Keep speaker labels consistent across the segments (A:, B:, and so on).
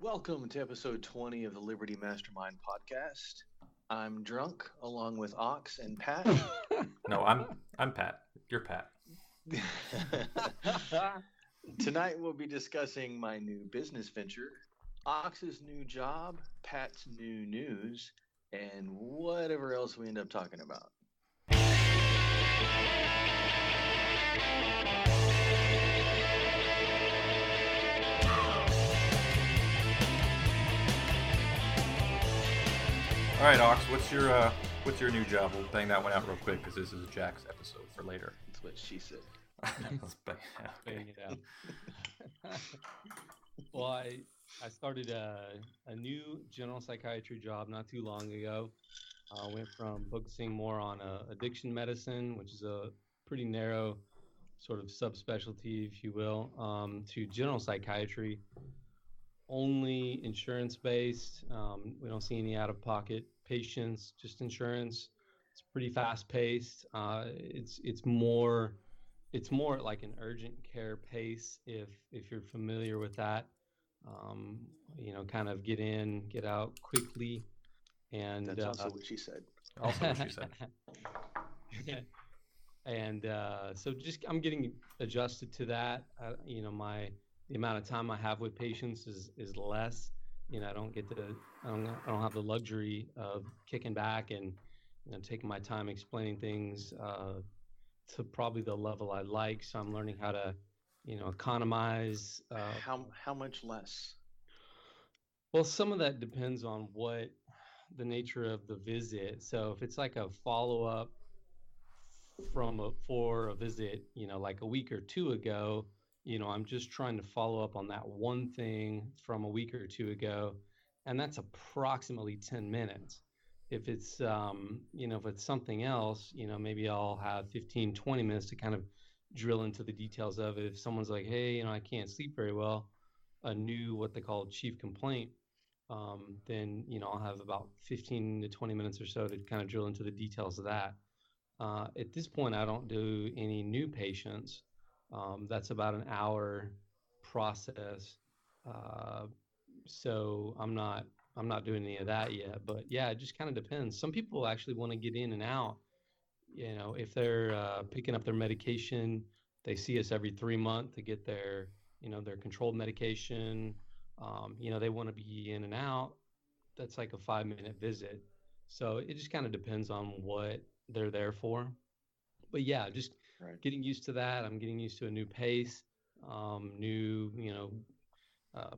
A: Welcome to episode 20 of the Liberty Mastermind podcast. I'm drunk along with Ox and Pat.
B: No, I'm Pat. You're Pat.
A: Tonight we'll be discussing my new business venture, Ox's new job, Pat's new news, and whatever else we end up talking about.
B: All right, Ox, what's your new job? We'll bang that one out real quick because this is a Jack's episode for later.
A: That's what she said.
B: Let's bang
C: it out. Well, I started a new general psychiatry job not too long ago. I went from focusing more on addiction medicine, which is a pretty narrow sort of subspecialty, if you will, to general psychiatry. Only insurance-based. We don't see any out-of-pocket patients, just insurance. It's pretty fast-paced. It's more like an urgent care pace if you're familiar with that. Kind of get in, get out quickly, and
A: that's also what she said.
B: Also what she said.
C: And so just I'm getting adjusted to that. The amount of time I have with patients is less. I don't have the luxury of kicking back and taking my time explaining things to probably the level I like. So I'm learning how to economize.
A: How much less?
C: Well, some of that depends on what the nature of the visit. So if it's like a follow-up for a visit, like a week or two ago, I'm just trying to follow up on that one thing from a week or two ago, and that's approximately 10 minutes. If it's, if it's something else, maybe I'll have 15, 20 minutes to kind of drill into the details of it. If someone's like, hey, I can't sleep very well, a new, what they call chief complaint, then, I'll have about 15 to 20 minutes or so to kind of drill into the details of that. At this point, I don't do any new patients. That's about an hour process. So I'm not doing any of that yet, but yeah, it just kind of depends. Some people actually want to get in and out. If they're picking up their medication, they see us every 3 months to get their controlled medication. They want to be in and out. That's like a 5-minute visit. So it just kind of depends on what they're there for. But yeah, just right. Getting used to that. I'm getting used to a new pace, new,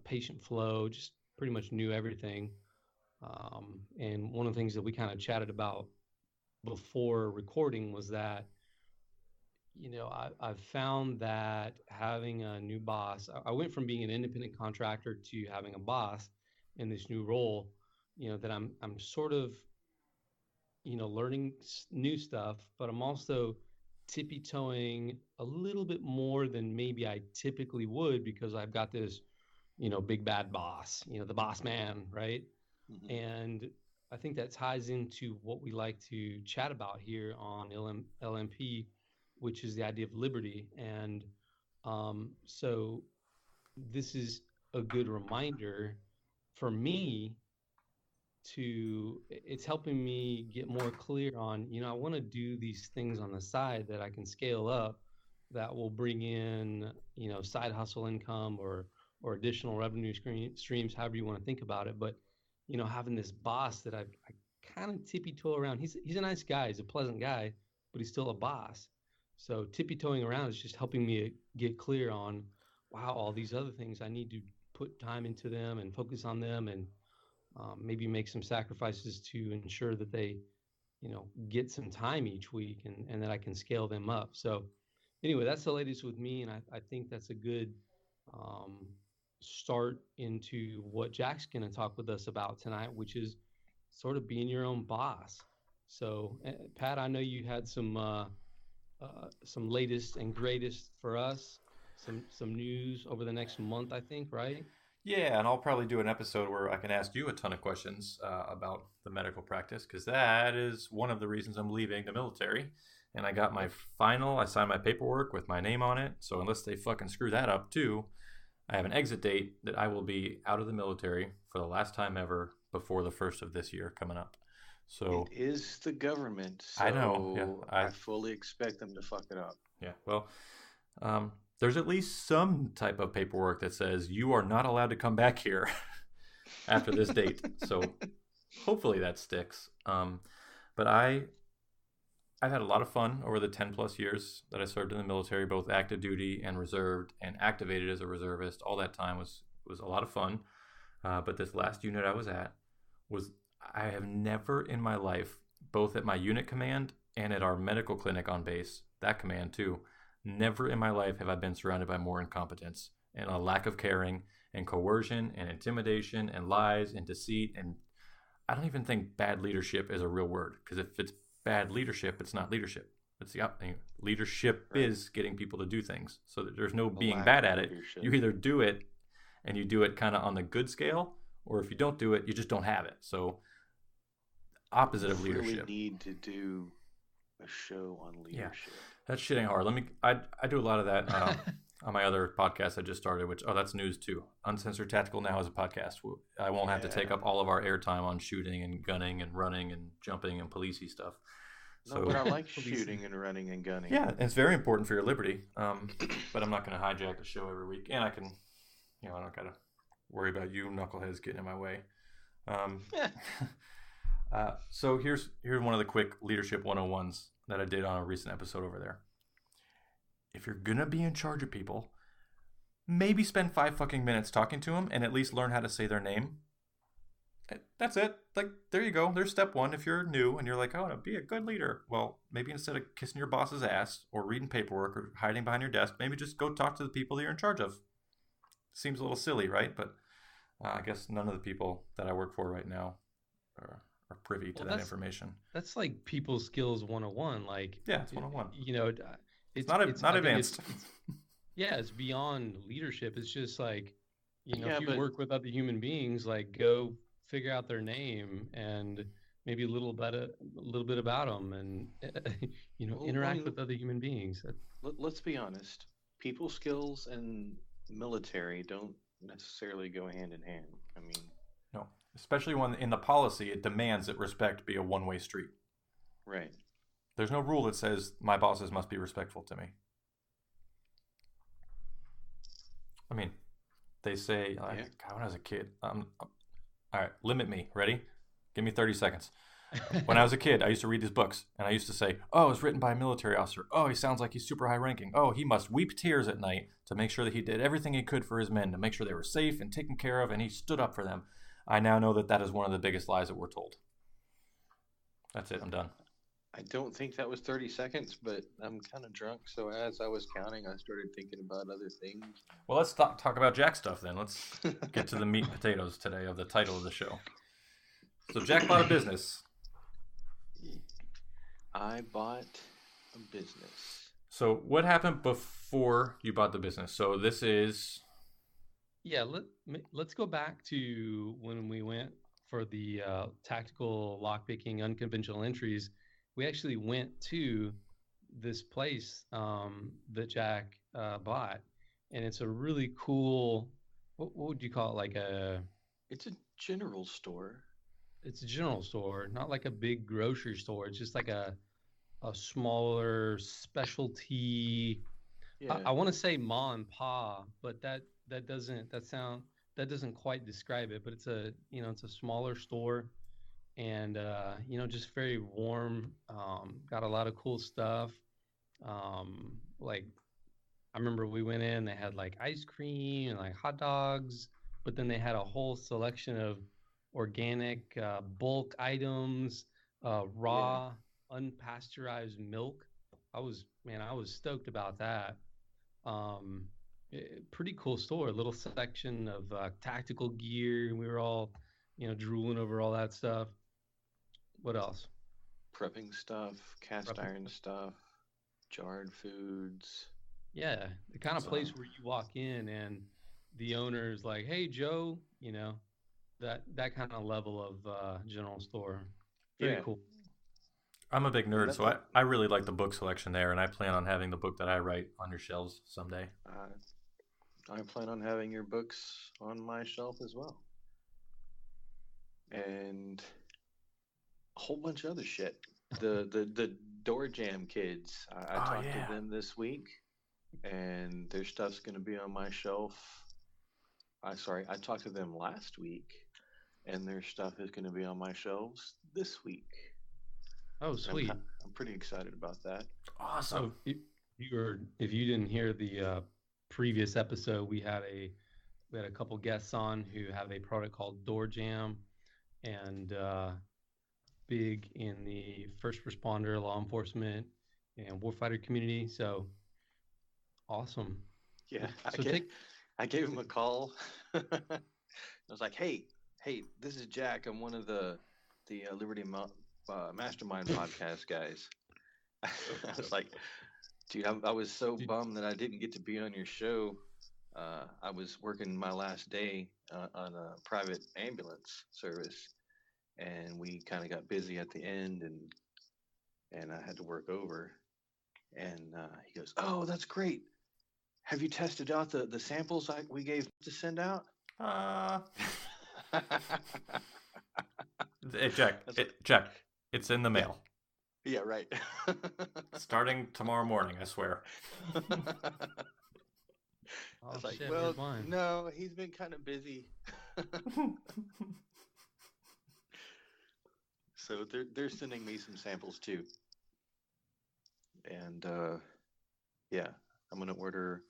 C: patient flow, just pretty much new everything. And one of the things that we kind of chatted about before recording was that, I've found that having a new boss, I went from being an independent contractor to having a boss in this new role, that I'm sort of, learning new stuff, but I'm also tippy-toeing a little bit more than maybe I typically would because I've got this, big bad boss, the boss man, right? Mm-hmm. And I think that ties into what we like to chat about here on LMP, which is the idea of liberty. And so this is a good reminder for me it's helping me get more clear on, I want to do these things on the side that I can scale up that will bring in, side hustle income or additional revenue streams, however you want to think about it. But, having this boss that I kind of tippy-toe around, he's a nice guy, he's a pleasant guy, but he's still a boss. So tippy-toeing around is just helping me get clear on, wow, all these other things, I need to put time into them and focus on them and maybe make some sacrifices to ensure that they, get some time each week and that I can scale them up. So anyway, that's the latest with me. And I think that's a good start into what Jack's going to talk with us about tonight, which is sort of being your own boss. So Pat, I know you had some latest and greatest for us, some news over the next month, I think, right?
B: Yeah, and I'll probably do an episode where I can ask you a ton of questions about the medical practice, because that is one of the reasons I'm leaving the military. And I got I signed my paperwork with my name on it. So unless they fucking screw that up too, I have an exit date that I will be out of the military for the last time ever before the 1st of this year coming up. So
A: it is the government, so
B: I know, yeah,
A: I fully expect them to fuck it up.
B: Yeah, well, there's at least some type of paperwork that says you are not allowed to come back here after this date. So hopefully that sticks. But I've had a lot of fun over the 10 plus years that I served in the military, both active duty and reserved, and activated as a reservist. All that time was a lot of fun. But this last unit I was at I have never in my life, both at my unit command and at our medical clinic on base, that command too, never in my life have I been surrounded by more incompetence and a lack of caring and coercion and intimidation and lies and deceit. And I don't even think bad leadership is a real word, because if it's bad leadership, it's not leadership. It's the opposite. Leadership is getting people to do things. So that there's no being bad at it. You either do it and you do it kind of on the good scale, or if you don't do it, you just don't have it. So opposite of leadership.
A: We need to do a show on leadership.
B: Yeah, that's shitting hard. I do a lot of that on my other podcast I just started, which, that's news too. Uncensored Tactical now is a podcast. I won't have to take up all of our airtime on shooting and gunning and running and jumping and policey stuff.
A: No, but I like shooting and running and gunning.
B: Yeah, it's very important for your liberty. But I'm not going to hijack the show every week. And I can, I don't got to worry about you knuckleheads getting in my way. So here's one of the quick leadership 101s that I did on a recent episode over there. If you're going to be in charge of people, maybe spend 5 fucking minutes talking to them and at least learn how to say their name. That's it. Like, there you go. There's step 1. If you're new and you're like, oh, be a good leader. Well, maybe instead of kissing your boss's ass or reading paperwork or hiding behind your desk, maybe just go talk to the people that you're in charge of. Seems a little silly, right? But I guess none of the people that I work for right now are privy to that information.
C: That's like people skills 101. Like,
B: yeah, it's 101.
C: It's
B: not advanced.
C: It's beyond leadership. It's just like, if you work with other human beings, like, go figure out their name and maybe a little bit about them, and interact with other human beings.
A: Let's be honest. People skills and military don't necessarily go hand in hand. I mean,
B: no, especially when in the policy it demands that respect be a one-way street.
A: Right.
B: There's no rule that says my bosses must be respectful to me. I mean, they say, God, when I was a kid, all right, limit me. Ready? Give me 30 seconds. When I was a kid, I used to read these books, and I used to say, oh, it's written by a military officer. Oh, he sounds like he's super high ranking. Oh, he must weep tears at night to make sure that he did everything he could for his men, to make sure they were safe and taken care of, and he stood up for them. I now know that is one of the biggest lies that we're told. That's it. I'm done.
A: I don't think that was 30 seconds, but I'm kind of drunk, so as I was counting, I started thinking about other things.
B: Well, let's talk about Jack stuff then. Let's get to the meat and potatoes today of the title of the show. So Jack bought a business.
A: I bought a business.
B: So what happened before you bought the business? So this is...
C: Yeah, let's go back to when we went for the tactical lockpicking unconventional entries. We actually went to this place that Jack bought, and it's a really cool, what would you call it?
A: It's a general store.
C: It's a general store, not like a big grocery store. It's just like a smaller specialty. Yeah. I want to say ma and pa, but that doesn't quite describe it. But it's a smaller store. And, just very warm, got a lot of cool stuff. Like, I remember we went in, they had like ice cream and like hot dogs, but then they had a whole selection of organic bulk items, raw, unpasteurized milk. I was stoked about that. Pretty cool store, a little section of tactical gear. We were all, drooling over all that stuff. What else?
A: Prepping stuff, cast iron stuff, jarred foods.
C: Yeah, the kind of place where you walk in and the owner's like, "Hey, Joe," that kind of level of general store. Very cool.
B: I'm a big nerd, so I really like the book selection there, and I plan on having the book that I write on your shelves someday.
A: I plan on having your books on my shelf as well, and a whole bunch of other shit. The Door Jam kids. I
B: Oh
A: talked to
B: yeah.
A: them this week, and their stuff's going to be on my shelf. I talked to them last week, and their stuff is going to be on my shelves this week.
C: Oh,
A: And
C: sweet.
A: I'm pretty excited about that.
B: Awesome.
C: So if you didn't hear the previous episode, we had a couple guests on who have a product called Door Jam, and big in the first responder, law enforcement, and warfighter community. So awesome.
A: Yeah,
C: So take
A: I gave him a call. I was like, hey, this is Jack. I'm one of the Mastermind podcast guys. I was like, dude, I was so
C: dude,
A: bummed that I didn't get to be on your show. I was working my last day on a private ambulance service, and we kind of got busy at the end, and I had to work over. And he goes, "Oh, that's great. Have you tested out the samples we gave to send out?"
B: Uh,
A: I
B: hey, Jack.
A: was like,
B: Jack. It's in the
A: yeah,
B: mail.
A: yeah, right.
B: Starting tomorrow morning, I swear.
A: I
C: oh
A: was like,
C: shit,
A: well,
C: where's mine?
A: no, he's been kind of busy. So they're sending me some samples too, and yeah, I'm gonna order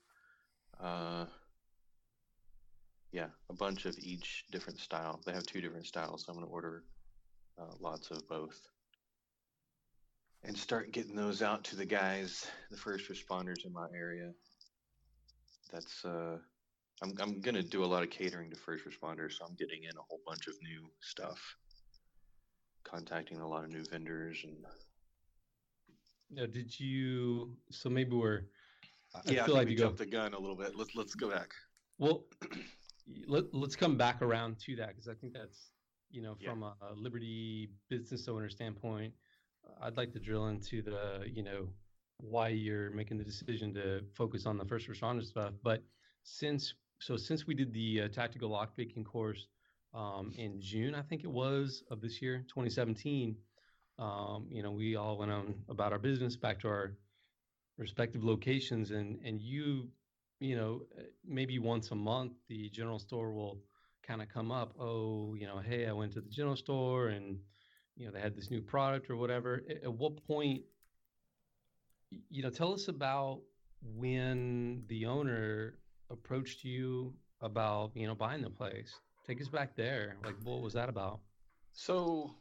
A: yeah, a bunch of each different style. They have two different styles, so I'm gonna order lots of both and start getting those out to the guys, the first responders in my area. That's I'm gonna do a lot of catering to first responders, so I'm getting in a whole bunch of new stuff, contacting a lot of new vendors, and
C: Now, did you? So maybe I
A: yeah, I
C: feel
A: think
C: like
A: we
C: to go.
A: jumped the gun a little bit. Let's go back.
C: Well, let's come back around to that because I think that's
A: Yeah.
C: from a Liberty business owner standpoint. I'd like to drill into the why you're making the decision to focus on the first responder stuff. But since we did the tactical lockpicking course in June, I think it was of this year, 2017. We all went on about our business back to our respective locations, and maybe once a month the general store will kind of come up. Oh, hey, I went to the general store and they had this new product or whatever. At what point, tell us about when the owner approached you about buying the place. Take us back there. Like, what was that about?
A: So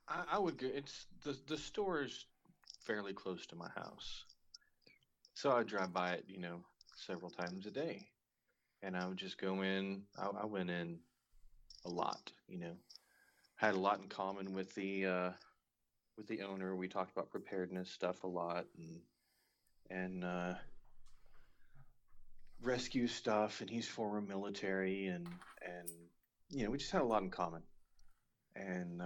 A: I would go. It's the store is fairly close to my house, so I drive by it, several times a day, and I would just go in. I went in a lot, had a lot in common with the owner. We talked about preparedness stuff a lot, and rescue stuff, and he's former military, and we just had a lot in common, and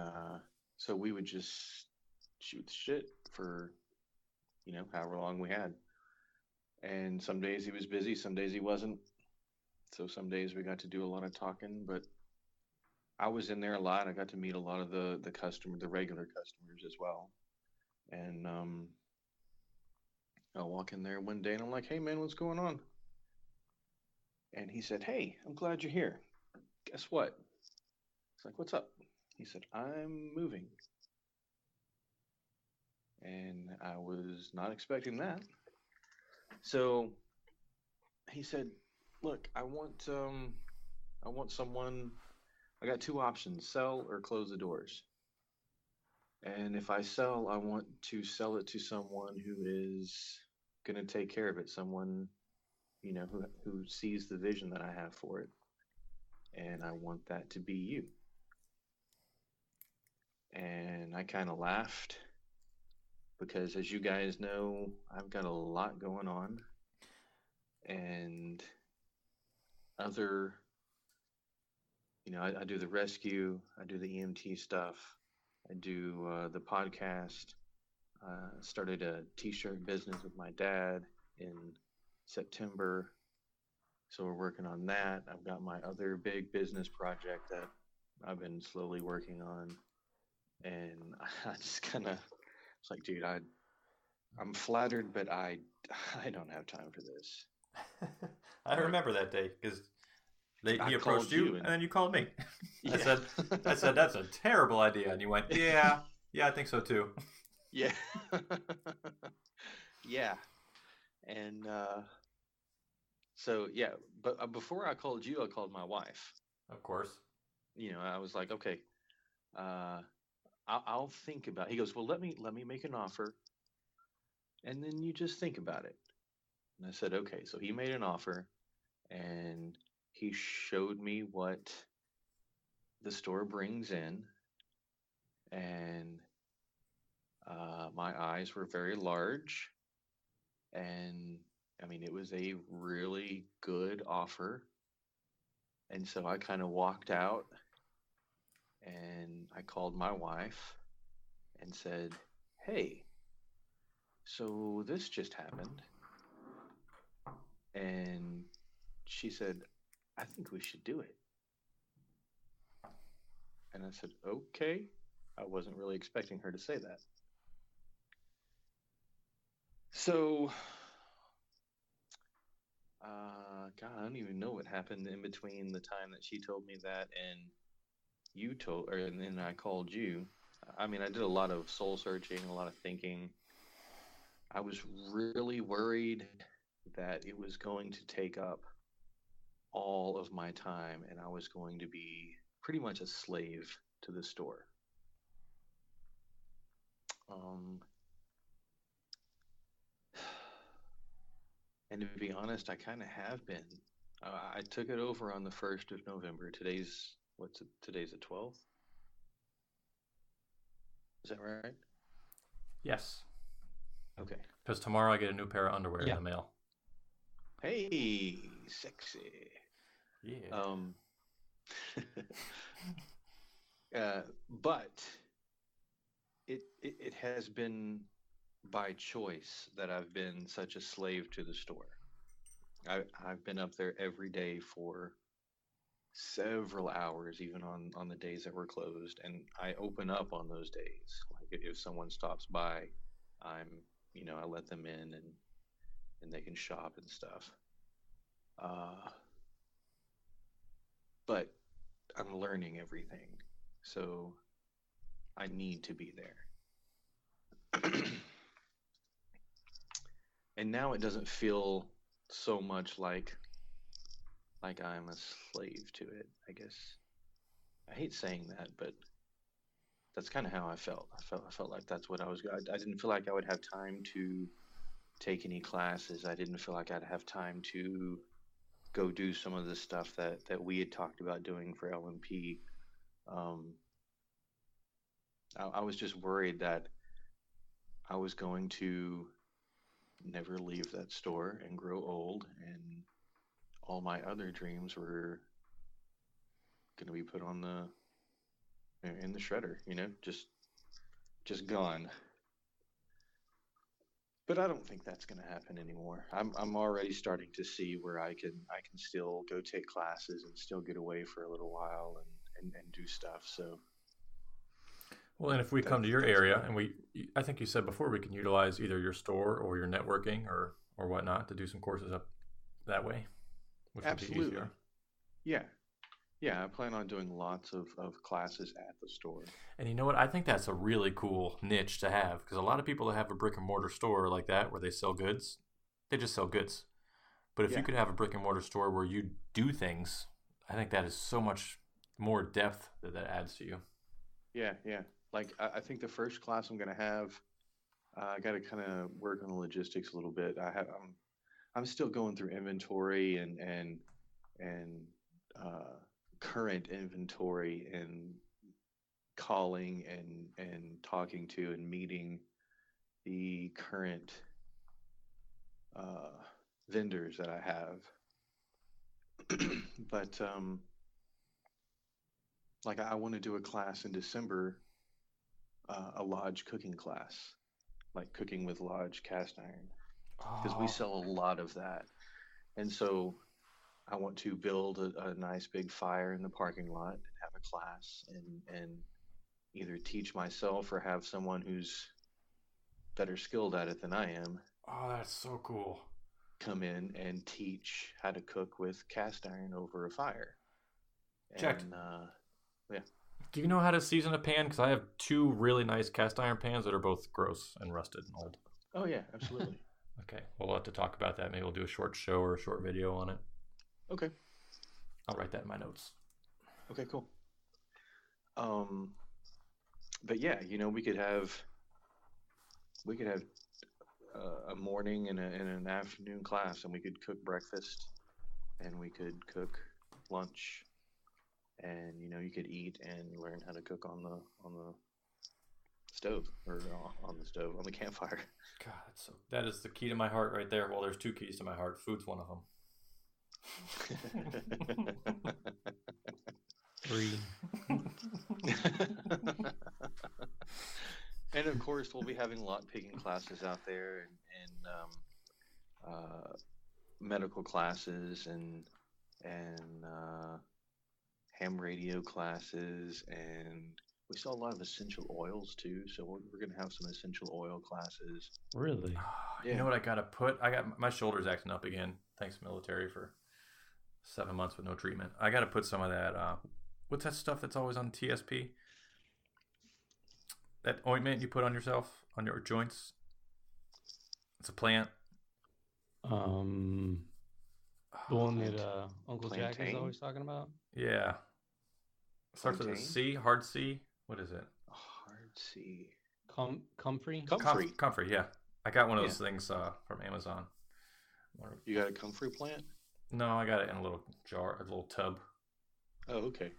A: so we would just shoot the shit for however long we had. And some days he was busy, some days he wasn't. So some days we got to do a lot of talking, but I was in there a lot. I got to meet a lot of the the regular customers as well. And I walk in there one day and I'm like, "Hey man, what's going on?" And he said, "Hey, I'm glad you're here. Guess what?" It's like, "What's up?" He said, "I'm moving." And I was not expecting that. So he said, "Look, I want someone. I got two options: sell or close the doors. And if I sell, I want to sell it to someone who is going to take care of it. Someone, who sees the vision that I have for it. And I want that to be you." And I kind of laughed because, as you guys know, I've got a lot going on, and other I do the rescue, I do the EMT stuff, I do the podcast. Started a t-shirt business with my dad in September. So we're working on that. I've got my other big business project that I've been slowly working on, and I just kind of it's like, dude, I'm flattered, but I don't have time for this.
B: I remember that day because he approached
A: called
B: you,
A: and
B: and then you called me.
A: yeah.
B: I said that's a terrible idea, and you went, yeah, I think so too.
A: Yeah. Yeah. And so yeah, but before I called you, I called my wife.
B: Of course.
A: I was like, okay, uh, I'll think about it. He goes, well, let me make an offer, and then you just think about it. And I said, okay. So he made an offer, and he showed me what the store brings in, and my eyes were very large, and I mean, it was a really good offer. And so I kind of walked out and I called my wife and said, hey, so this just happened. And she said, I think we should do it. And I said, okay. I wasn't really expecting her to say that. So, God, I don't even know what happened in between the time that she told me that and and then I called you. I mean, I did a lot of soul searching, a lot of thinking. I was really worried that it was going to take up all of my time and I was going to be pretty much a slave to the store. And to be honest, I kind of have been. I took it over on the 1st of November. Today's the 12th? Is that right?
B: Yes.
A: Okay.
B: Because tomorrow I get a new pair of underwear in the mail.
A: Hey, sexy.
B: Yeah.
A: But it has been by choice that I've been such a slave to the store. I've been up there every day for several hours, even on the days that we're closed, and I open up on those days. Like if someone stops by, I let them in and they can shop and stuff. But I'm learning everything, so I need to be there. And now it doesn't feel so much like I'm a slave to it, I guess. I hate saying that, but that's kind of how I felt. I felt like that's what I was. I didn't feel like I would have time to take any classes. I didn't feel like I'd have time to go do some of the stuff that we had talked about doing for LMP. I was just worried that I was going to never leave that store and grow old, and all my other dreams were going to be put on in the shredder, just gone. But I don't think that's going to happen anymore. I'm already starting to see where I can still go take classes and still get away for a little while and do stuff. So.
B: Well, and if we come to your area, and I think you said before, we can utilize either your store or your networking or whatnot to do some courses up that way, which
A: Absolutely.
B: would be easier.
A: Yeah, I plan on doing lots of classes at the store.
B: And you know what? I think that's a really cool niche to have, because a lot of people that have a brick and mortar store like that where they sell goods, they just sell goods. But if you could have a brick and mortar store where you do things, I think that is so much more depth that adds to you.
A: Yeah. Like I think the first class I'm going to have, I got to kind of work on the logistics a little bit. I'm still going through inventory and current inventory and calling and talking to and meeting the current vendors that I have. But like I want to do a class in December, a lodge cooking class, like cooking with lodge cast iron, because we sell a lot of that. And so I want to build a nice big fire in the parking lot and have a class and either teach myself or have someone who's better skilled at it than I am
B: Oh, that's so cool.
A: come in and teach how to cook with cast iron over a fire.
B: Check.
A: And yeah.
B: Do you know how to season a pan? Because I have two really nice cast iron pans that are both gross and rusted and old.
A: Oh yeah, absolutely.
B: Okay, we'll have to talk about that. Maybe we'll do a short show or a short video on it.
A: Okay.
B: I'll write that in my notes.
A: Okay, cool. But yeah, we could have a morning and an afternoon class, and we could cook breakfast, and we could cook lunch, and you could eat and learn how to cook on the stove or on the campfire.
B: God, that is the key to my heart right there. Well, there's two keys to my heart. Food's one of them.
C: 3.
A: And of course, we'll be having lot picking classes out there, and medical classes, and ham radio classes, and we sell a lot of essential oils too. So we're gonna have some essential oil classes.
C: Really?
B: You know what I gotta put? I got my shoulders acting up again. Thanks, military, for 7 months with no treatment. I gotta put some of that. What's that stuff that's always on TSP? That ointment you put on yourself, on your joints. It's a plant.
C: The one that Uncle Jack is
A: Plantain?
C: always talking about.
B: Yeah. Starts with a
A: Plantain?
B: C, hard C. What is it?
A: Hard C.
C: Comfrey.
A: Comfrey.
B: Comfrey, yeah. I got one of those things from Amazon.
A: You got a comfrey plant?
B: No, I got it in a little jar, a little tub.
A: Oh, okay.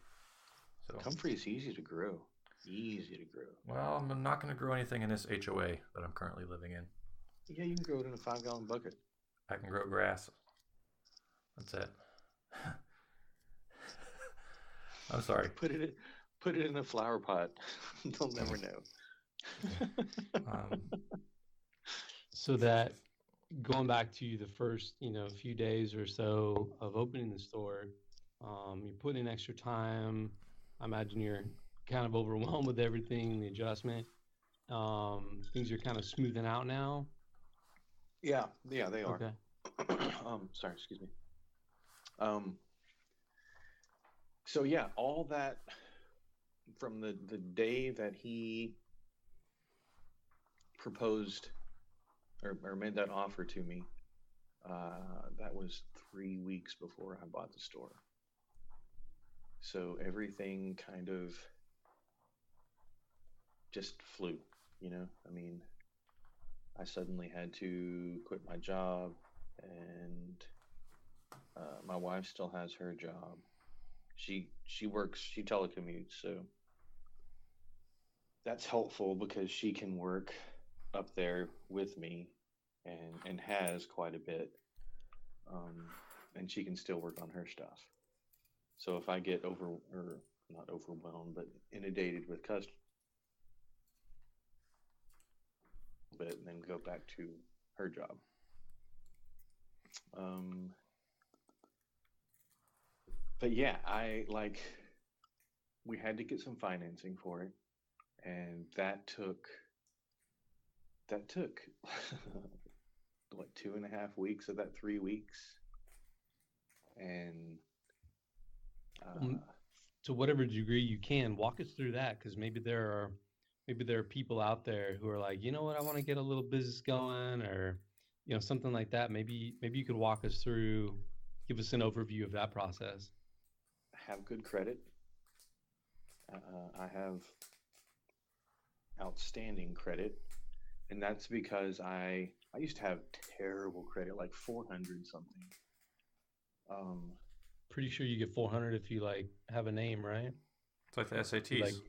B: So,
A: Comfrey is easy to grow. Easy to grow.
B: well, I'm not going to grow anything in this HOA that I'm currently living in.
A: Yeah, you can grow it in a 5-gallon bucket.
B: I can grow grass. That's it. I'm sorry.
A: Put it in a flower pot. They'll never know.
C: So that going back to the first, few days or so of opening the store, you put in extra time. I imagine you're kind of overwhelmed with everything, the adjustment. Things are kind of smoothing out now.
A: Yeah, they are.
C: Okay.
A: Sorry, excuse me. So yeah, all that from the day that he proposed or made that offer to me, that was 3 weeks before I bought the store. So everything kind of just flew, I mean, I suddenly had to quit my job, and my wife still has her job. She works, she telecommutes, so that's helpful because she can work up there with me and has quite a bit, and she can still work on her stuff. So if I get not overwhelmed, but inundated with customers, bit and then go back to her job. But yeah, we had to get some financing for it, and that took what, 2.5 weeks of that 3 weeks, and
C: to whatever degree you can, walk us through that, because maybe there are people out there who are like, you know what, I want to get a little business going, or something like that. Maybe you could walk us through, give us an overview of that process.
A: Have good credit. I have outstanding credit, and that's because I used to have terrible credit, like 400 something.
C: Pretty sure you get 400 if you have a name, right?
B: It's like the SATs.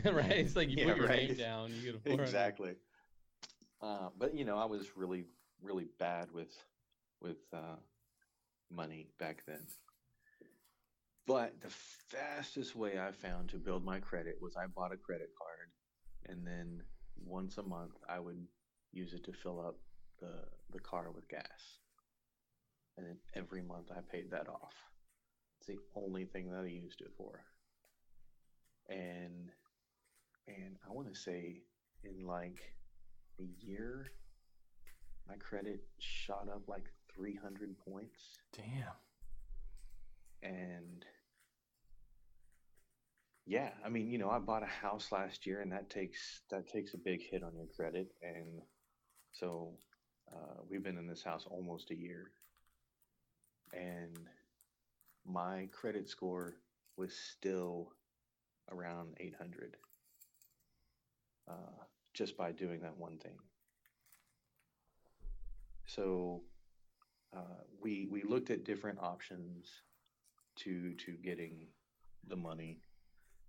C: Right, it's like you put your name down, you get a 400.
A: Exactly. But I was really, really bad with money back then. But the fastest way I found to build my credit was I bought a credit card, and then once a month I would use it to fill up the car with gas. and then every month I paid that off. It's the only thing that I used it for. And I want to say in like a year, my credit shot up like 300 points.
B: Damn.
A: And yeah, I mean, I bought a house last year, and that takes a big hit on your credit. And so we've been in this house almost a year, and my credit score was still around 800, just by doing that one thing. So we looked at different options to getting the money.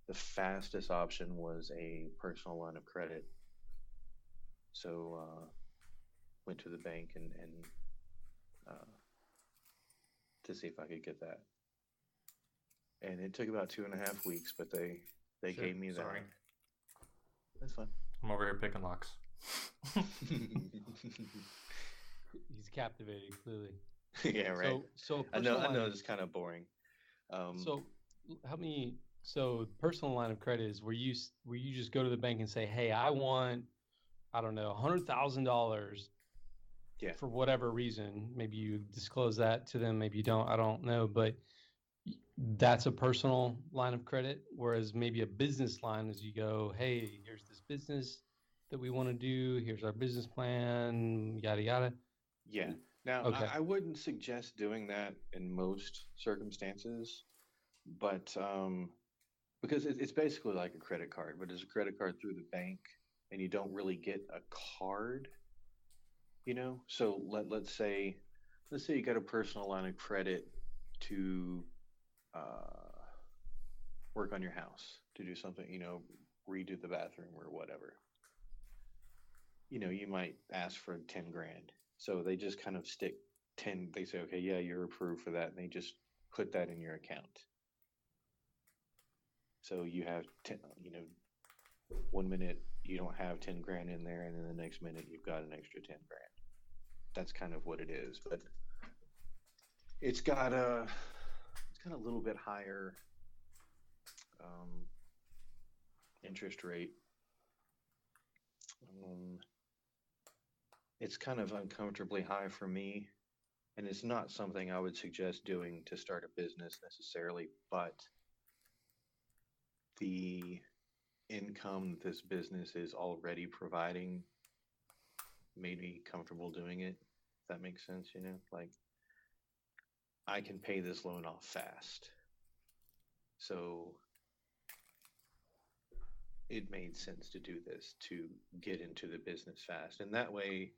A: The fastest option was a personal line of credit. So went to the bank and uh, to see if I could get that. And it took about 2.5 weeks, but they
B: Shit,
A: gave me that.
B: sorry.
A: That's fine.
B: I'm over here picking locks.
C: He's captivated, clearly.
A: Yeah, right.
C: So
A: I know.
C: personal line
A: It's kind of boring.
C: So help me. So personal line of credit is where you just go to the bank and say, hey, I want, I don't know, $100,000
A: Yeah.
C: for whatever reason. Maybe you disclose that to them, maybe you don't. I don't know, but that's a personal line of credit. Whereas maybe a business line is you go, hey, here's this business that we want to do. Here's our business plan, yada yada.
A: Yeah. Now,
C: Okay.
A: I wouldn't suggest doing that in most circumstances, but because it's basically like a credit card, but it's a credit card through the bank, and you don't really get a card, So let's say you got a personal line of credit to work on your house, to do something, redo the bathroom or whatever. You might ask for 10 grand. So they just kind of stick 10, they say, okay, yeah, you're approved for that. And they just put that in your account. So you have 10, 1 minute you don't have 10 grand in there, and then the next minute you've got an extra 10 grand. That's kind of what it is. But it's got a little bit higher interest rate. It's kind of uncomfortably high for me, and it's not something I would suggest doing to start a business necessarily, but the income that this business is already providing made me comfortable doing it. If that makes sense, like I can pay this loan off fast. So it made sense to do this, to get into the business fast. And that way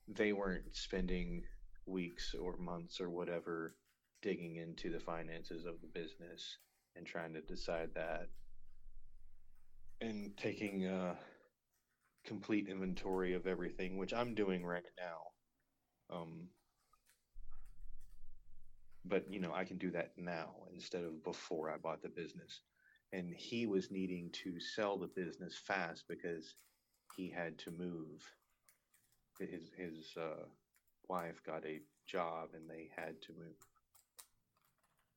A: they weren't spending weeks or months or whatever digging into the finances of the business and trying to decide that and taking complete inventory of everything, which I'm doing right now. But I can do that now instead of before I bought the business. And he was needing to sell the business fast because he had to move. His wife got a job and they had to move.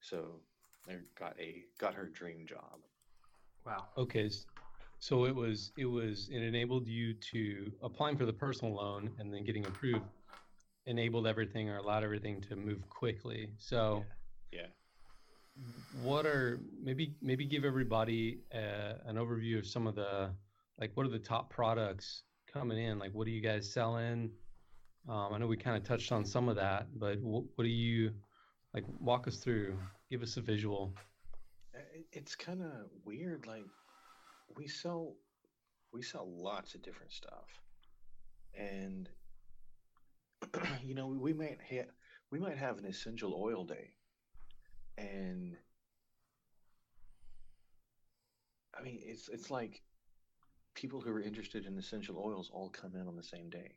A: So they got her dream job.
B: Wow.
C: Okay. So it enabled you to applying for the personal loan and then getting approved, enabled everything or allowed everything to move quickly. So
A: yeah.
C: What are maybe give everybody an overview of some of the, like, what are the top products coming in? Like, what are you guys selling? I know we kind of touched on some of that, but what do you, like, walk us through, give us a visual.
A: It's kind of weird. Like we sell lots of different stuff, and we might have an essential oil day, and I mean it's like people who are interested in essential oils all come in on the same day.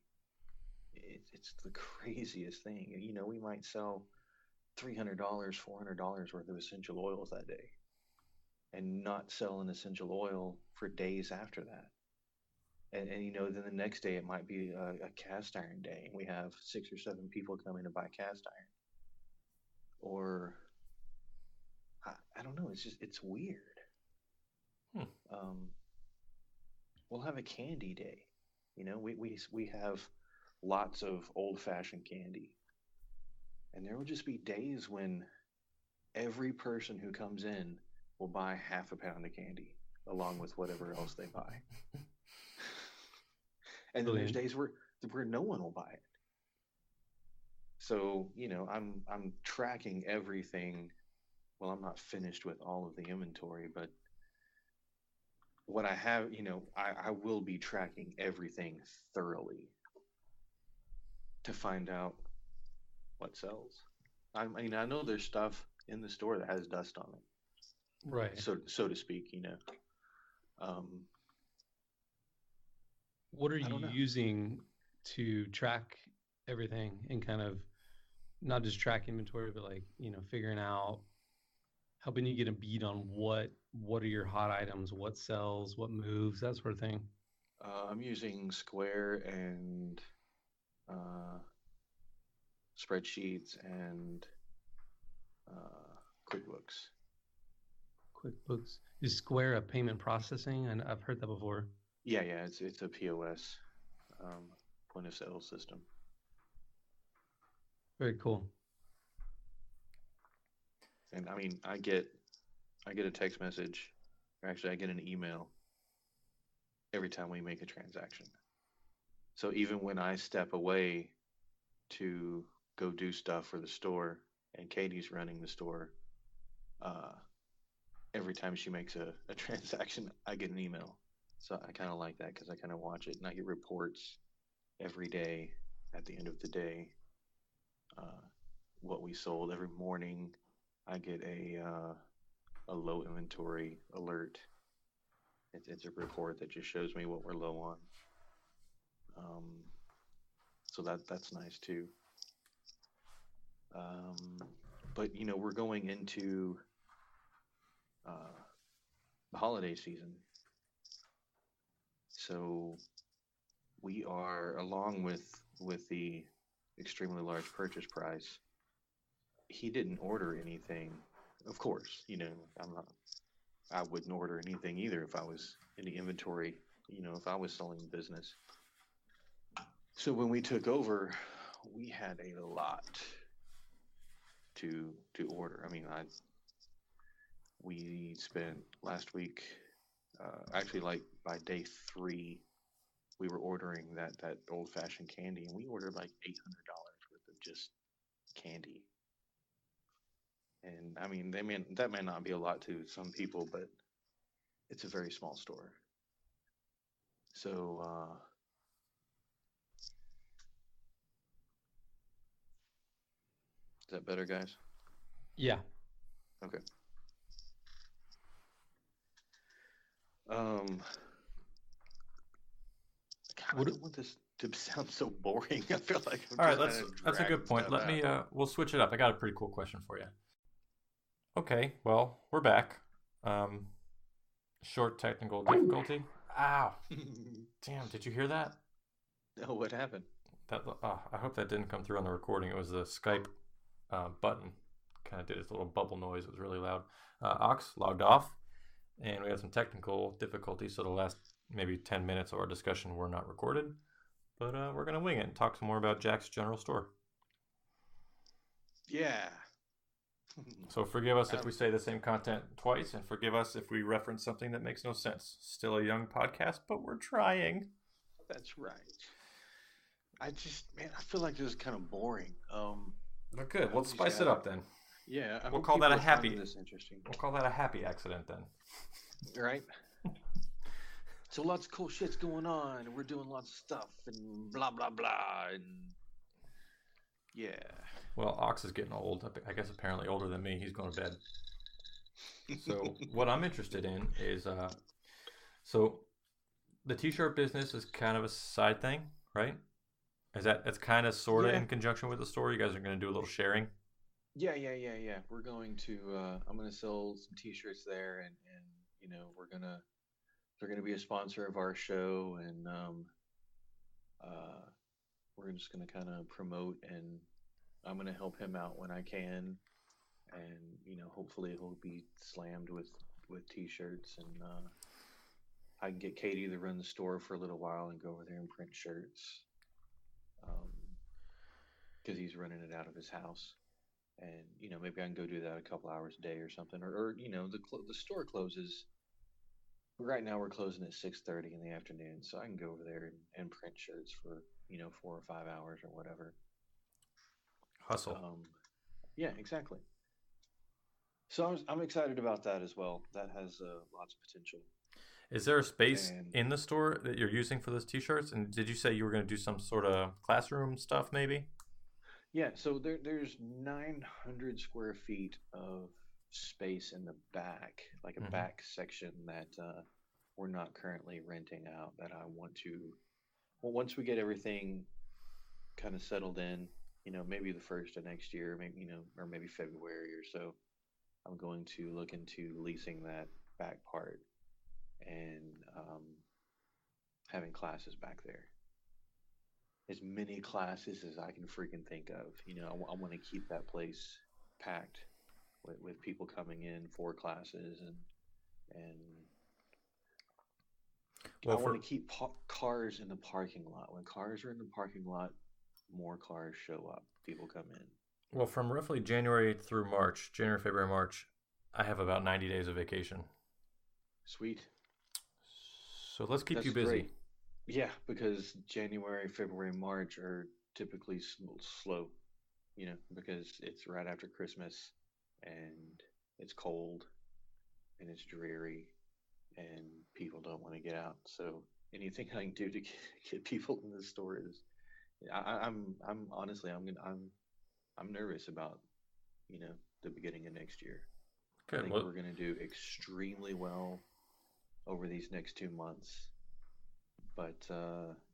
A: It's the craziest thing. We might sell $300, $400 worth of essential oils that day, and not sell an essential oil for days after that. And then the next day it might be a cast iron day, and we have 6 or 7 people coming to buy cast iron. or I don't know. It's weird.
B: Hmm.
A: We'll have a candy day. We have lots of old-fashioned candy, and there will just be days when every person who comes in will buy half a pound of candy along with whatever else they buy. And then there's
C: Brilliant.
A: days where no one will buy it. So, I'm tracking everything. Well, I'm not finished with all of the inventory, but what I have, I will be tracking everything thoroughly to find out what sells. I mean, I know there's stuff in the store that has dust on it,
C: Right.
A: so to speak.
C: What are
A: I
C: you
A: don't know.
C: using to track everything and kind of not just track inventory, but like, figuring out, helping you get a beat on what are your hot items, what sells, what moves, that sort of thing.
A: I'm using Square and spreadsheets and QuickBooks.
C: QuickBooks. Is Square a payment processing? And I've heard that before.
A: Yeah, it's a POS, point of sale system.
C: Very cool.
A: And I mean, I get a text message, or actually, I get an email every time we make a transaction. So even when I step away to go do stuff for the store, and Katie's running the store, uh, every time she makes a transaction, I get an email. So I kind of like that because I kind of watch it, and I get reports every day at the end of the day, what we sold. Every morning I get a low inventory alert. It's a report that just shows me what we're low on. So that's nice too. But we're going into the holiday season, so we are, along with the extremely large purchase price. He didn't order anything, of course. I wouldn't order anything either if I was in the inventory. If I was selling business. So when we took over, we had a lot to order. I mean, we spent last week, actually, like by day 3, we were ordering that old-fashioned candy, and we ordered like $800 worth of just candy. And I mean, that may not be a lot to some people, but it's a very small store. So is that better, guys?
C: Yeah.
A: Okay. God, I don't want this to sound so boring. I feel like I'm
B: All right,
A: just
B: that's a good point. Let me we'll switch it up. I got a pretty cool question for you. Okay, well, we're back. Short technical difficulty. Ow. Damn, did you hear that?
A: Oh, what happened?
B: I hope that didn't come through on the recording. It was the Skype button. Kind of did its little bubble noise. It was really loud. Ox logged off, and we had some technical difficulties, so the last maybe 10 minutes of our discussion were not recorded. But we're going to wing it and talk some more about Jack's General Store.
A: Yeah.
B: So forgive us if we say the same content twice, and forgive us if we reference something that makes no sense. Still a young podcast, but we're trying.
A: That's right. I feel like this is kind of boring.
B: But good. Let's spice it up then.
A: Yeah,
B: we'll call that a happy.
A: This interesting.
B: We'll call that a happy accident then.
A: Right. So lots of cool shit's going on, and we're doing lots of stuff, and blah blah blah, and yeah.
B: Well, Ox is getting old. I guess apparently older than me. He's going to bed. So what I'm interested in is, so the t-shirt business is kind of a side thing, right? That's kind of sort of in conjunction with the store. You guys are going to do a little sharing.
A: Yeah. We're going to. I'm going to sell some t-shirts there, and they're going to be a sponsor of our show, and we're just going to kind of promote, and I'm going to help him out when I can. and hopefully he'll be slammed with t-shirts, and I can get Katie to run the store for a little while and go over there and print shirts, because he's running it out of his house. And maybe I can go do that a couple hours a day or something, or the store closes. Right now we're closing at 6:30 in the afternoon, so I can go over there and print shirts for 4 or 5 hours or whatever.
B: Hustle.
A: Yeah, exactly. So I'm excited about that as well. That has lots of potential.
B: Is there a space in the store that you're using for those t-shirts? And did you say you were going to do some sort of classroom stuff maybe?
A: Yeah, so there's 900 square feet of space in the back, like a back section that we're not currently renting out, that I want to, well, once we get everything kind of settled in, maybe the first of next year, maybe, or maybe February or so, I'm going to look into leasing that back part and having classes back there. As many classes as I can freaking think of. I want to keep that place packed with people coming in for classes, and I want to keep cars in the parking lot. When cars are in the parking lot, more cars show up. People come in.
B: Well, from roughly January, February, March, I have about 90 days of vacation.
A: Sweet.
B: So let's keep you busy.
A: Great. Yeah, because January, February, March are typically slow, because it's right after Christmas, and it's cold, and it's dreary, and people don't want to get out. So anything I can do to get people in the store is, I'm honestly, I'm nervous about, the beginning of next year.
B: Good.
A: I think we're going to do extremely well over these next 2 months. But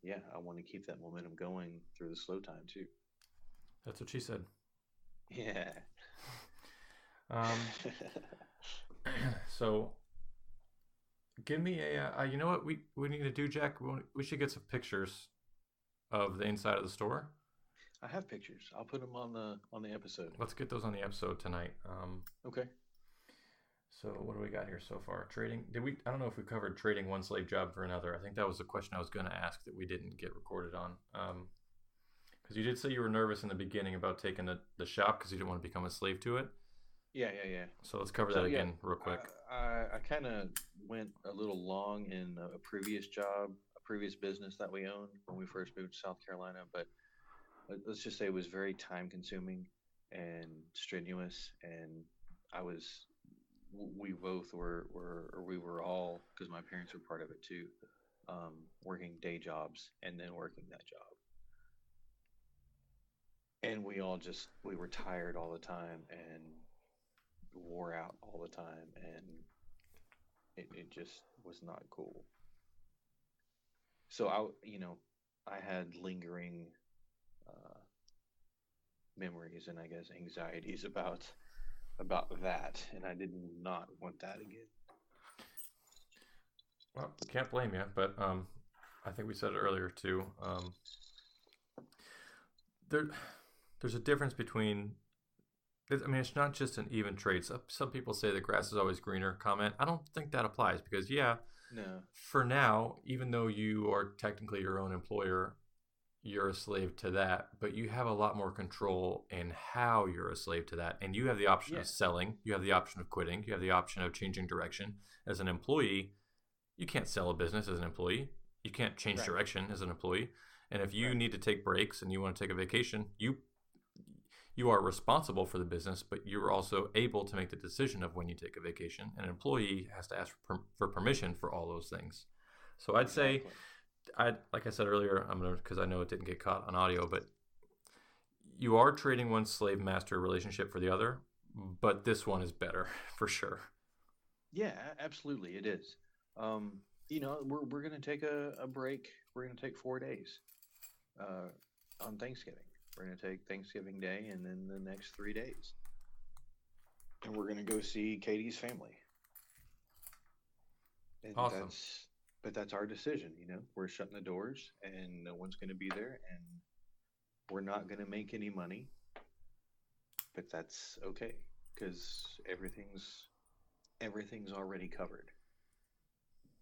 A: yeah, I want to keep that momentum going through the slow time too.
B: That's what she said.
A: Yeah.
B: So, give me a. You know what we need to do, Jack? We should get some pictures of the inside of the store.
A: I have pictures. I'll put them on the episode.
B: Let's get those on the episode tonight.
A: Okay.
B: So what do we got here so far? Trading? I don't know if we covered trading one slave job for another. I think that was the question I was going to ask that we didn't get recorded on. Because you did say you were nervous in the beginning about taking the shop because you didn't want to become a slave to it.
A: Yeah.
B: So let's cover that again real quick.
A: I kind of went a little long in a previous job, a previous business that we owned when we first moved to South Carolina. But let's just say it was very time consuming and strenuous, and we both were, or we were all, because my parents were part of it too, working day jobs and then working that job. And we were tired all the time and wore out all the time, and it just was not cool. So I had lingering memories and I guess anxieties about that, and I did not want that again.
B: Well, can't blame you, but I think we said it earlier too. There's a difference between. I mean, it's not just an even trade. Some people say the grass is always greener. Comment. I don't think that applies because
A: no.
B: For now, even though you are technically your own employer, you're a slave to that, but you have a lot more control in how you're a slave to that. And you have the option of selling, you have the option of quitting, you have the option of changing direction. As an employee, you can't sell a business as an employee. You can't change direction as an employee. And if you need to take breaks and you want to take a vacation, you are responsible for the business, but you're also able to make the decision of when you take a vacation. An employee has to ask for permission for all those things. So I'd say, like I said earlier, because I know it didn't get caught on audio, but you are trading one slave master relationship for the other, but this one is better for sure.
A: Yeah, absolutely, it is. We're gonna take a break. We're gonna take 4 days on Thanksgiving. We're gonna take Thanksgiving Day and then the next 3 days, and we're gonna go see Katie's family. And
B: awesome.
A: That's our decision, We're shutting the doors and no one's going to be there, and we're not going to make any money, but that's okay. because everything's already covered.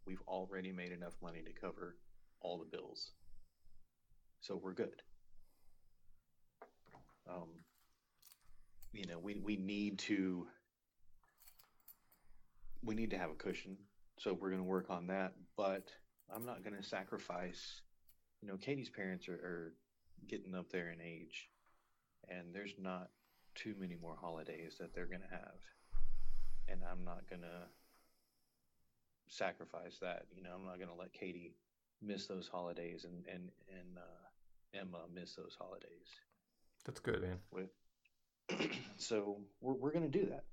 A: We've already made enough money to cover all the bills, so we're good. We need to have a cushion, so we're going to work on that. But I'm not going to sacrifice. Katie's parents are getting up there in age, and there's not too many more holidays that they're going to have, and I'm not going to sacrifice that. I'm not going to let Katie miss those holidays and Emma miss those holidays.
B: That's good, man.
A: So we're going to do that,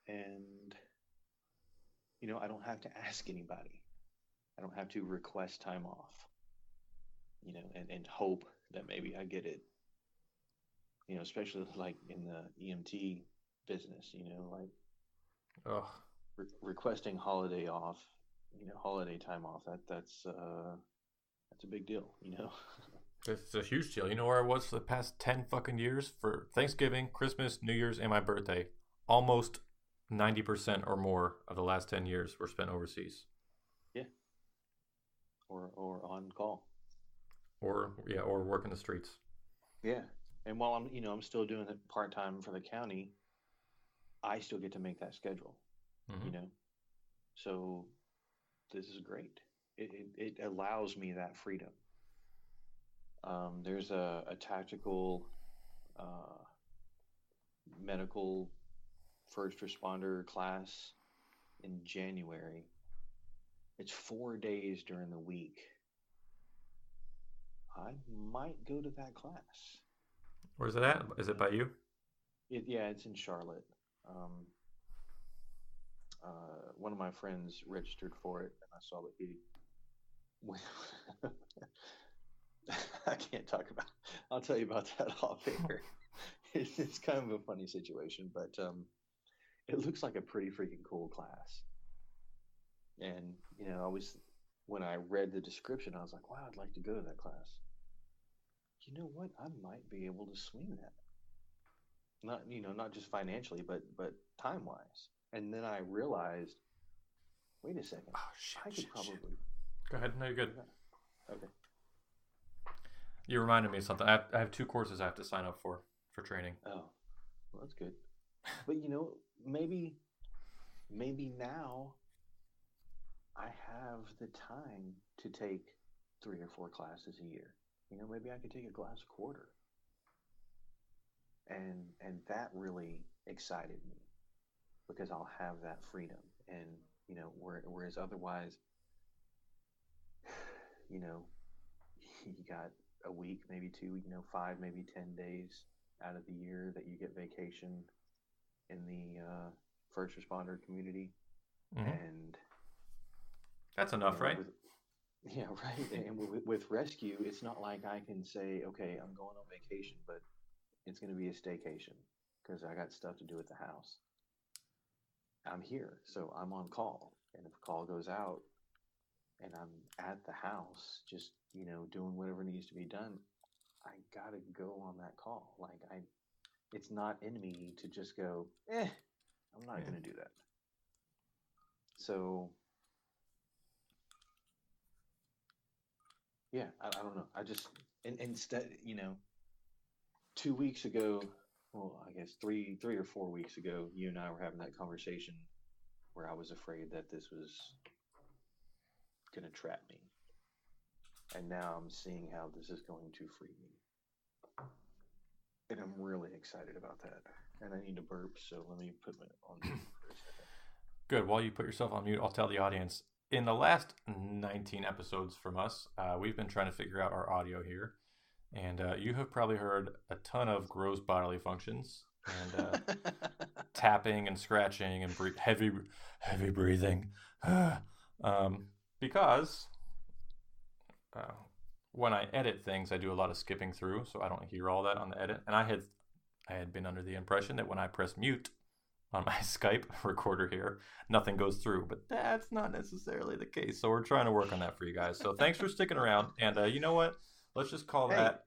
A: and I don't have to ask anybody. I don't have to request time off. And hope that maybe I get it. Especially like in the EMT business. Requesting holiday off. Holiday time off. That's a big deal.
B: It's a huge deal. You know where I was for the past 10 fucking years? For Thanksgiving, Christmas, New Year's, and my birthday. Almost 90% or more of the last 10 years were spent overseas.
A: Yeah. Or on call.
B: Or working the streets.
A: Yeah. And while I'm still doing it part-time for the county, I still get to make that schedule.
B: Mm-hmm.
A: So this is great. It allows me that freedom. There's a tactical medical first responder class in January. It's 4 days during the week. I might go to that class.
B: Where's it at? Is it by you?
A: It's in Charlotte. One of my friends registered for it, and I saw that he. I can't talk about. I'll tell you about that off air. It's kind of a funny situation, but it looks like a pretty freaking cool class. And when I read the description, I was like, wow, I'd like to go to that class. You know what? I might be able to swing that. Not just financially, but time-wise. And then I realized, wait a second.
B: Oh, shit,
A: I could probably...
B: Go ahead. No, you're good.
A: Okay.
B: You reminded me of something. I have 2 courses I have to sign up for training.
A: Oh, well, that's good. But, maybe now I have the time to take 3 or 4 classes a year. Maybe I could take a class a quarter. And that really excited me because I'll have that freedom. And, whereas otherwise, you got a week, maybe 2, 5, maybe 10 days out of the year that you get vacation in the first responder community.
B: Mm-hmm.
A: And
B: that's enough, right?
A: Yeah, right. And with rescue, it's not like I can say, okay, I'm going on vacation, but it's going to be a staycation because I got stuff to do at the house. I'm here, so I'm on call. And if a call goes out and I'm at the house just, doing whatever needs to be done, I got to go on that call. It's not in me to just go, I'm not going to do that. So... yeah, I don't know. I just instead, 2 weeks ago, well, I guess 3 or 4 weeks ago, you and I were having that conversation where I was afraid that this was going to trap me. And now I'm seeing how this is going to free me. And I'm really excited about that. And I need to burp, so let me put my on mute for a second.
B: Good. While you put yourself on mute, I'll tell the audience. In the last 19 episodes from us, we've been trying to figure out our audio here. And you have probably heard a ton of gross bodily functions and tapping and scratching and heavy breathing. Because when I edit things, I do a lot of skipping through, so I don't hear all that on the edit. And I had been under the impression that when I press mute on my Skype recorder here, nothing goes through, but that's not necessarily the case. So we're trying to work on that for you guys. So thanks for sticking around. And you know what? Let's just call that.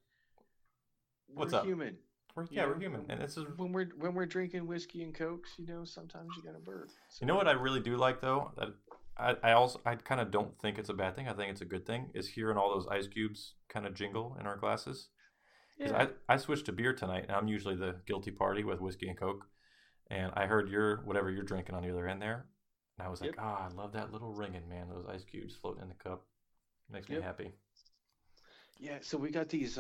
B: What's up?
A: Human.
B: We're human, and this is
A: when we're drinking whiskey and cokes, sometimes you got to burp. So,
B: you know what I really do like though, that I kind of don't think it's a bad thing. I think it's a good thing. Is hearing all those ice cubes kind of jingle in our glasses. Because
A: yeah.
B: I switched to beer tonight, and I'm usually the guilty party with whiskey and coke. And I heard whatever you're drinking on the other end there, and I was like, I love that little ringing, man. Those ice cubes floating in the cup makes me happy.
A: Yeah. So we got these.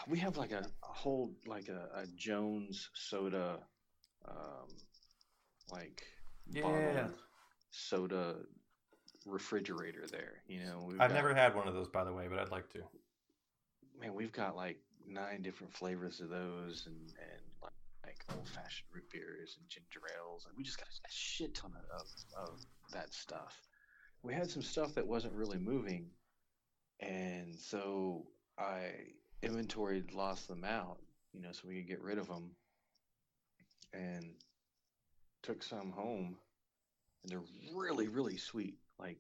A: We have like a whole like a Jones soda, like bottled soda refrigerator there.
B: I've never had one of those, by the way, but I'd like to.
A: Man, we've got like 9 different flavors of those, and like old-fashioned root beers and ginger ales, and we just got a shit ton of that stuff. We had some stuff that wasn't really moving, and so I inventoried, lost them out, so we could get rid of them, and took some home, and they're really, really sweet. Like,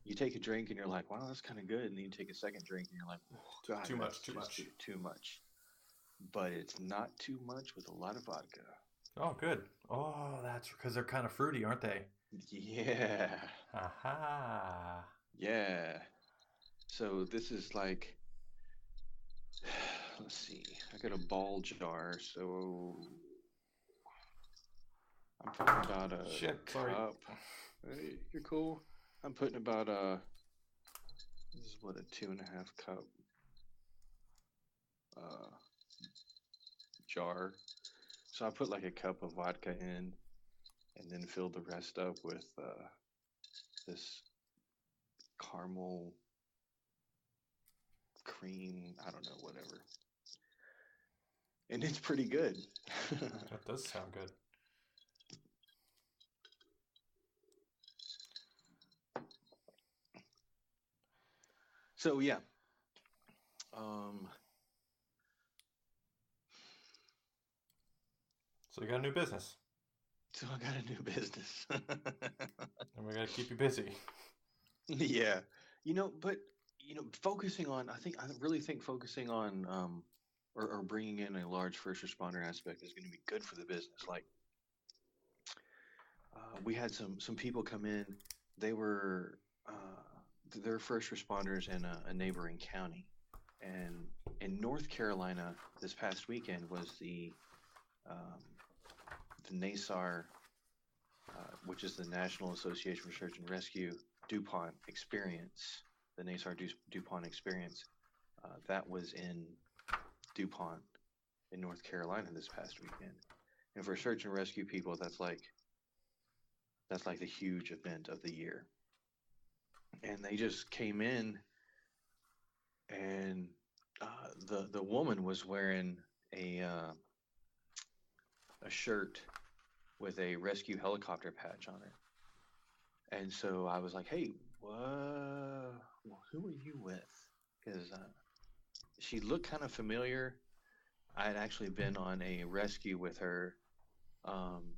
A: you take a drink and you're like, wow, that's kind of good. And then you take a second drink and you're like, oh, God,
B: too much.
A: But it's not too much with a lot of vodka.
B: Oh, good. Oh, that's because they're kind of fruity, aren't they?
A: Yeah.
B: Aha.
A: Yeah. So this is like, let's see. I got a ball jar, so I'm putting about a cup. Hey, you're cool. I'm putting about this is what, a 2.5 cup jar. So I put like a cup of vodka in, and then filled the rest up with this caramel cream, I don't know, whatever. And it's pretty good.
B: That does sound good.
A: So yeah.
B: So you got a new business.
A: So I got a new business.
B: And we got to keep you busy.
A: Yeah. But focusing on, I really think focusing on or bringing in a large first responder aspect is going to be good for the business. Like, we had some people come in. They were they're first responders in a neighboring county, and in North Carolina this past weekend was the NASAR, which is the National Association for Search and Rescue DuPont Experience. The NASAR DuPont Experience that was in DuPont in North Carolina this past weekend. And for search and rescue people, that's like the huge event of the year. And they just came in, and the woman was wearing a shirt with a rescue helicopter patch on it. And so I was like, hey, who are you with? Because she looked kind of familiar. I had actually been on a rescue with her. When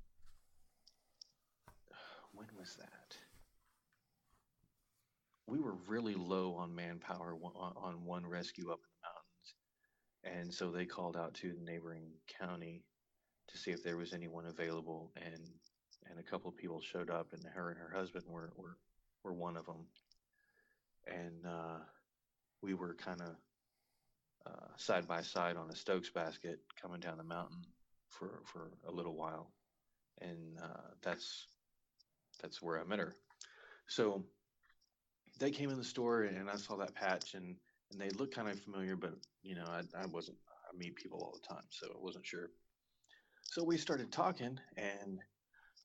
A: was that? We were really low on manpower on one rescue up in the mountains. And so they called out to the neighboring county to see if there was anyone available. And a couple of people showed up, and her husband were one of them. And we were kind of side by side on a Stokes basket coming down the mountain for a little while, and that's where I met her. So they came in the store, and I saw that patch, and they looked kind of familiar, but I meet people all the time, so I wasn't sure. So we started talking, and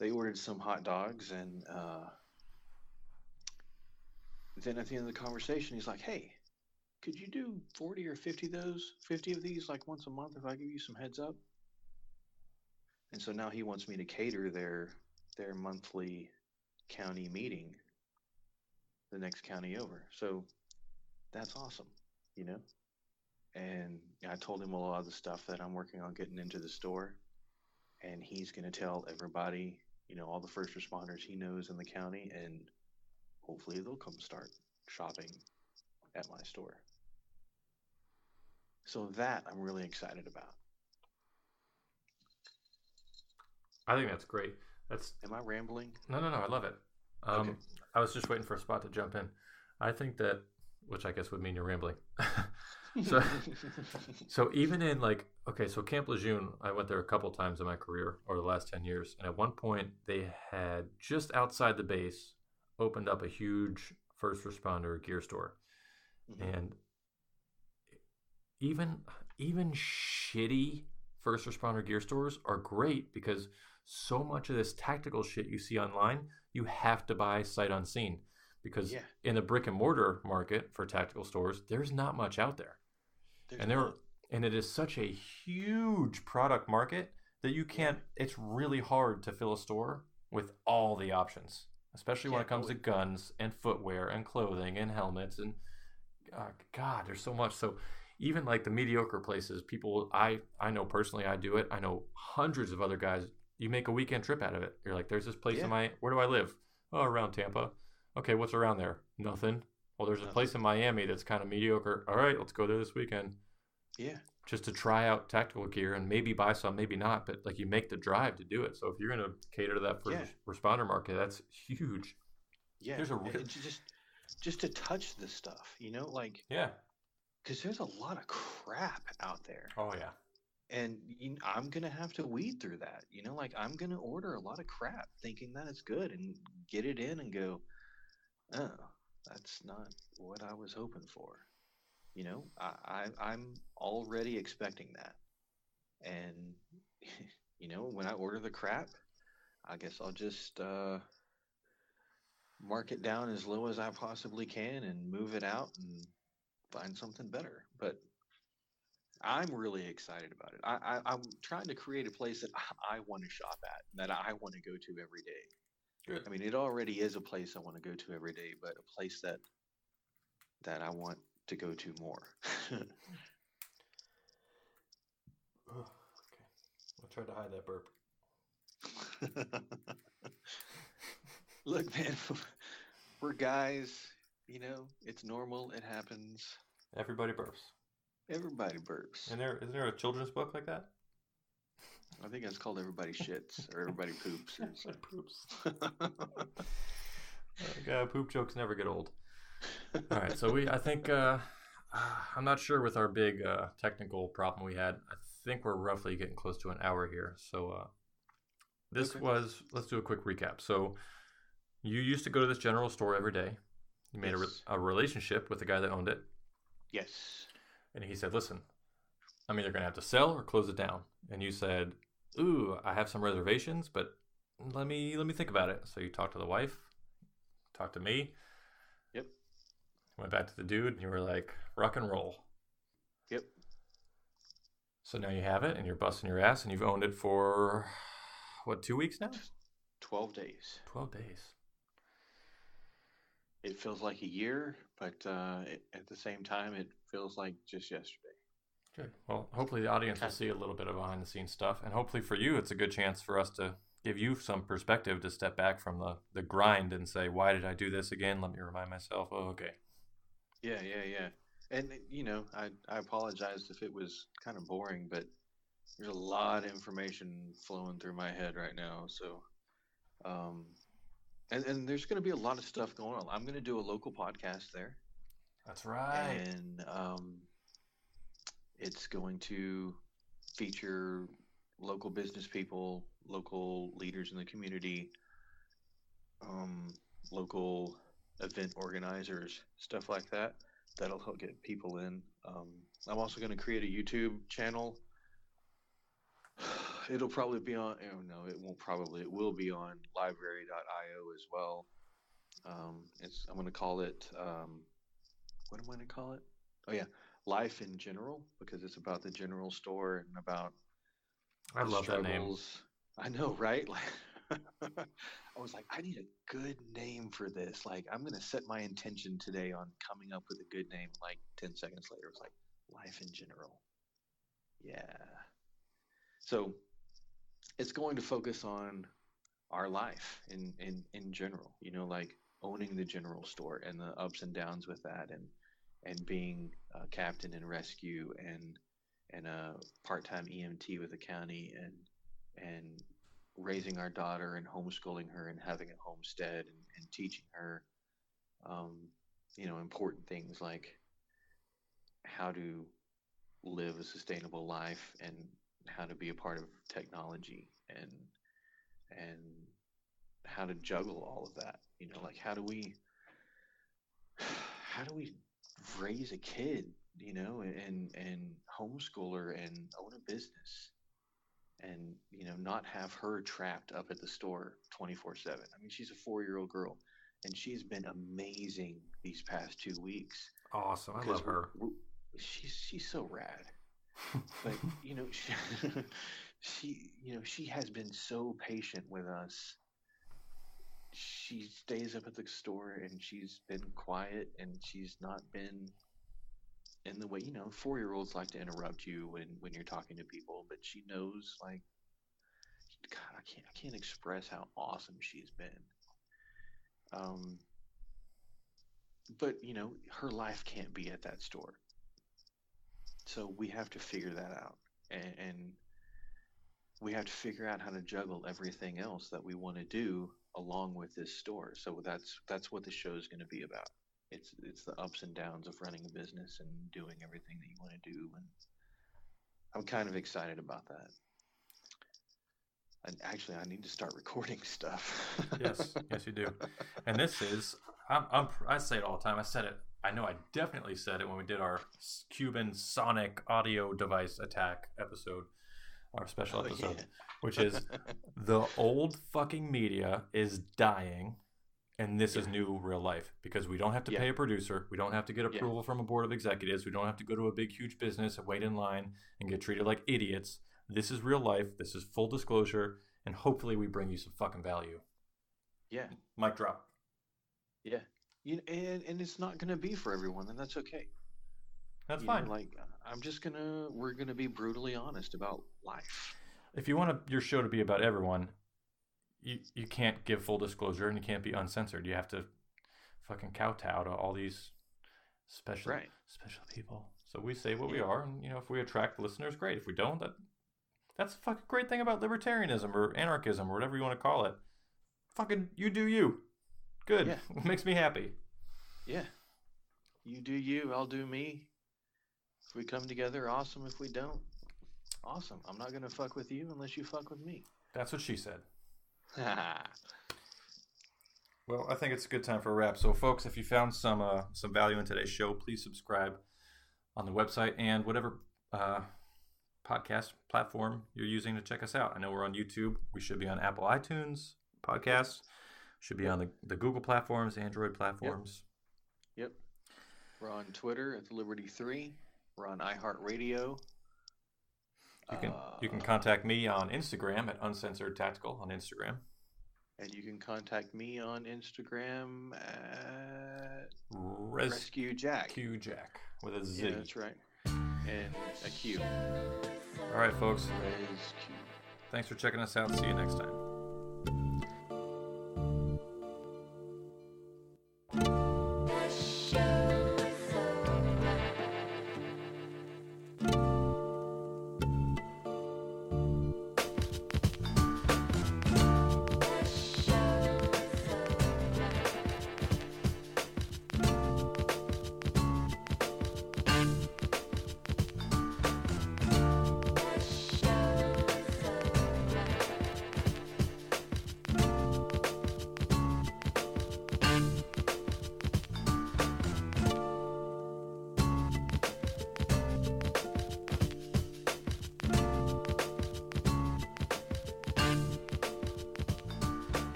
A: they ordered some hot dogs, and then at the end of the conversation, he's like, hey, could you do 40 or 50 of these like once a month if I give you some heads up? And so now he wants me to cater their monthly county meeting, the next county over. So that's awesome, And I told him a lot of the stuff that I'm working on getting into the store, and he's going to tell everybody, all the first responders he knows in the county, and hopefully they'll come start shopping at my store. So that I'm really excited about.
B: I think that's great. That's
A: Am I rambling?
B: no, no, no. I love it.
A: Okay.
B: I was just waiting for a spot to jump in. I think that, which I guess would mean you're rambling. so, so even in like, okay, so Camp Lejeune, I went there a couple times in my career over the last 10 years. And at one point, they had just outside the base opened up a huge first responder gear store.
A: Mhm.
B: And even even shitty first responder gear stores are great because so much of this tactical shit you see online, you have to buy sight unseen because
A: Yeah,
B: in the brick and mortar market for tactical stores, there's not much out there.
A: there's
B: And there
A: not.
B: and it is such a huge product market that you
A: Yeah,
B: can't it's really hard to fill a store with all the options, especially when
A: yeah.
B: it comes to guns and footwear and clothing and helmets and God, there's so much. So even like the mediocre places, people I know personally, I do it. I know hundreds of other guys. You make a weekend trip out of it. You're like, there's this place in
A: Yeah,
B: my where do I live? Oh, around Tampa. Okay, what's around there? Nothing. Well, there's a
A: nothing.
B: place in Miami that's kind of mediocre. All right, let's go there this weekend
A: Yeah,
B: just to try out tactical gear and maybe buy some, maybe not. But like you make the drive to do it. So if you're going to cater to that first
A: yeah,
B: responder market, that's huge.
A: yeah.
B: There's a
A: And
B: real
A: just to touch the stuff, like,
B: yeah.
A: because there's a lot of crap out there,
B: Oh yeah.
A: and I'm gonna have to weed through that. Like I'm gonna order a lot of crap, thinking that it's good, and get it in and go, oh, that's not what I was hoping for. I'm already expecting that, and when I order the crap, I guess I'll just mark it down as low as I possibly can and move it out and find something better. But I'm really excited about it. I'm trying to create a place that I want to shop at, that I want to go to every day.
B: Good.
A: I mean, it already is a place I want to go to every day, but a place that I want to go to more.
B: Oh, okay. I'll try to hide that burp.
A: Look, man, we're guys. It's normal. It happens.
B: Everybody burps.
A: Everybody burps.
B: And isn't there a children's book like that?
A: I think it's called Everybody Shits or Everybody Poops. Or
B: Everybody poops. God, poop jokes never get old. All right, so I think, I'm not sure with our big technical problem we had. I think we're roughly getting close to an hour here. So this
A: Okay.
B: let's do a quick recap. So you used to go to this general store every day. You made
A: Yes.
B: a relationship with the guy that owned it.
A: Yes.
B: And he said, listen, I'm either going to have to sell or close it down. And you said, ooh, I have some reservations, but let me think about it. So you talked to the wife, talked to me,
A: Yep.
B: went back to the dude, and you were like, rock and roll.
A: Yep.
B: So now you have it, and you're busting your ass, and you've owned it for, what, 2 weeks now?
A: 12 days.
B: 12 days.
A: It feels like a year, but at the same time, it feels like just yesterday.
B: Good. Well, hopefully the audience will see a little bit of behind the scenes stuff, and hopefully for you, it's a good chance for us to give you some perspective to step back from the grind and say, why did I do this again? Let me remind myself. Oh, okay.
A: Yeah, yeah, yeah. And I apologize if it was kind of boring, but there's a lot of information flowing through my head right now. So, um, and there's going to be a lot of stuff going on. I'm going to do a local podcast there,
B: That's right.
A: and it's going to feature local business people, local leaders in the community, local event organizers, stuff like that. That'll help get people in. I'm also going to create a YouTube channel. It'll probably be on. Oh, no, it won't probably. It will be on library.io as well. I'm going to call it. What am I going to call it? Oh yeah, Life in General, because it's about the general store and about
B: I
A: the
B: love that name.
A: struggles. I know, right? Like, I was like, I need a good name for this. Like, I'm gonna set my intention today on coming up with a good name. Like 10 seconds later, it was like Life in General. Yeah. So it's going to focus on our life in general. Like owning the general store and the ups and downs with that, and being a captain in rescue and a part-time EMT with the county and raising our daughter and homeschooling her and having a homestead and teaching her important things like how to live a sustainable life and how to be a part of technology and how to juggle all of that. Like how do we raise a kid, and homeschool her and own a business and not have her trapped up at the store 24/7. I mean, she's a 4-year-old girl and she's been amazing these past 2 weeks.
B: Awesome. I love her.
A: She's so rad. But she has been so patient with us. She stays up at the store and she's been quiet and she's not been in the way 4-year-olds like to interrupt you when you're talking to people, but she knows, like, God, I can't express how awesome she's been. But her life can't be at that store, so we have to figure that out, and we have to figure out how to juggle everything else that we want to do along with this store. So that's what the show is going to be about. It's the ups and downs of running a business and doing everything that you want to do, and I'm kind of excited about that. And actually, I need to start recording stuff.
B: Yes, you do. And this is, I say it all the time. I said it. I know I definitely said it when we did our Cuban sonic audio device attack episode, our special episode, which is the old fucking media is dying. And this is new real life because we don't have to pay a producer. We don't have to get approval from a board of executives. We don't have to go to a big, huge business and wait in line and get treated like idiots. This is real life. This is full disclosure. And hopefully we bring you some fucking value.
A: Yeah.
B: Mic drop.
A: Yeah. And it's not going to be for everyone, and that's okay.
B: That's fine.
A: We're going to be brutally honest about life.
B: If you want your show to be about everyone, you can't give full disclosure and you can't be uncensored. You have to fucking kowtow to all these special people. So we say what we are, and if we attract listeners, great. If we don't, that's a fucking great thing about libertarianism or anarchism or whatever you want to call it. Fucking you do you. Good. Yeah. It makes me happy.
A: Yeah. You do you, I'll do me. If we come together, awesome. If we don't, awesome. I'm not gonna fuck with you unless you fuck with me.
B: That's what she said. Well, I think it's a good time for a wrap. So, folks, if you found some value in today's show, please subscribe on the website and whatever podcast platform you're using to check us out. I know we're on YouTube. We should be on Apple iTunes podcasts. Should be on the Google platforms, Android platforms.
A: Yep. We're on Twitter at Liberty3. We're on iHeartRadio.
B: You can contact me on Instagram at Uncensored Tactical on Instagram.
A: And you can contact me on Instagram at Rescue Jack.
B: Q Jack with a Z.
A: Yeah, that's right. And a Q.
B: All right, folks.
A: Rescue.
B: Thanks for checking us out. See you next time.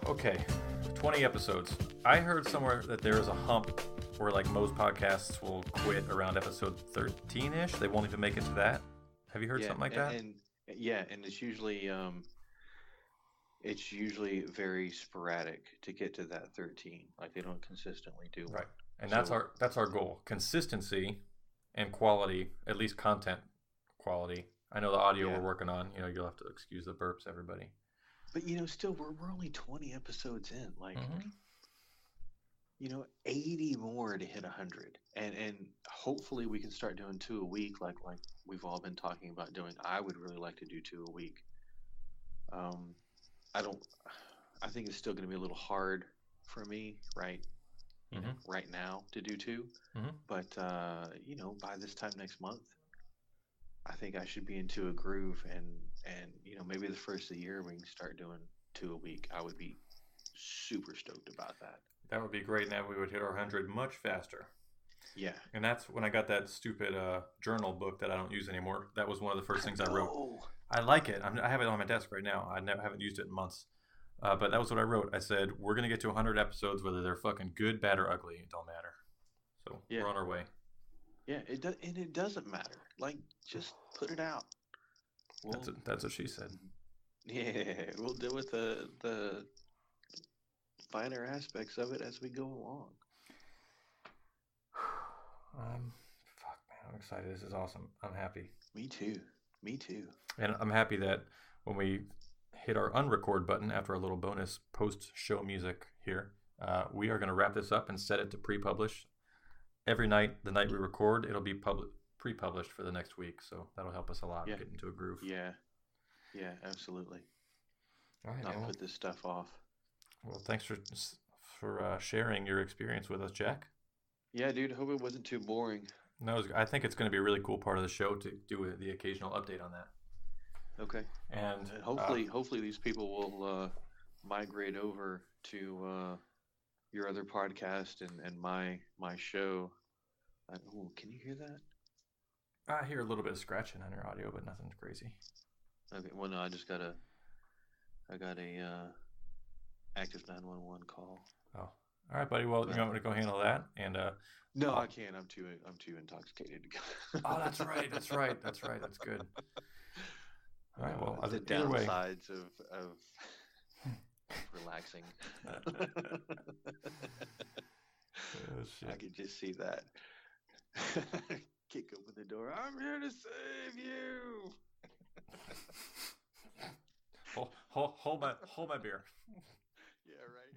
B: Okay, 20 episodes. I heard somewhere that there is a hump where like most podcasts will quit around episode 13-ish. They won't even make it to that. Have you heard something like that?
A: And it's usually very sporadic to get to that 13. Like they don't consistently do one.
B: Right. And that's our goal. Consistency and quality, at least content quality. I know the audio we're working on, you'll have to excuse the burps, everybody.
A: But still we're only 20 episodes in. Like 80 more to hit 100, and hopefully we can start doing 2 a week, like we've all been talking about doing. I would really like to do 2 a week. I don't. I think it's still going to be a little hard for me, right? Right now to do 2, but by this time next month, I think I should be into a groove, and maybe the first of the year we can start doing 2 a week. I would be super stoked about that.
B: That would be great. Now we would hit our 100 much faster.
A: Yeah.
B: And that's when I got that stupid journal book that I don't use anymore. That was one of the first things I wrote. I like it. I have it on my desk right now. Haven't used it in months. But that was what I wrote. I said, we're going to get to 100 episodes, whether they're fucking good, bad, or ugly. It don't matter. So we're on our way.
A: Yeah, it doesn't matter. Like, just put it out.
B: That's what she said.
A: Yeah, we'll deal with the finer aspects of it as we go along.
B: Fuck, man, I'm excited. This is awesome. I'm happy.
A: Me too.
B: And I'm happy that when we hit our unrecord button after our little bonus post-show music here, we are going to wrap this up and set it to pre-publish. Every night, the night we record, it'll be pre-published for the next week. So that'll help us a lot get into a groove.
A: Yeah, absolutely.
B: All right,
A: not put this stuff off.
B: Well, thanks for sharing your experience with us, Jack.
A: Yeah, dude. Hope it wasn't too boring.
B: No, I think it's going to be a really cool part of the show to do the occasional update on that.
A: Okay.
B: And
A: hopefully these people will migrate over to your other podcast and my show. Can you hear that?
B: I hear a little bit of scratching on your audio, but nothing crazy.
A: Okay. Well, no, I got a active 911 call.
B: Oh, all right, buddy. Well, you want me to go handle that? And
A: no, I can't. I'm too intoxicated to go.
B: Oh, that's right. That's good. All right. Well,
A: the downsides of relaxing.
B: Oh, shit.
A: I could just see that. Kick open the door. I'm here to save you.
B: Hold my beer.
A: Yeah, right.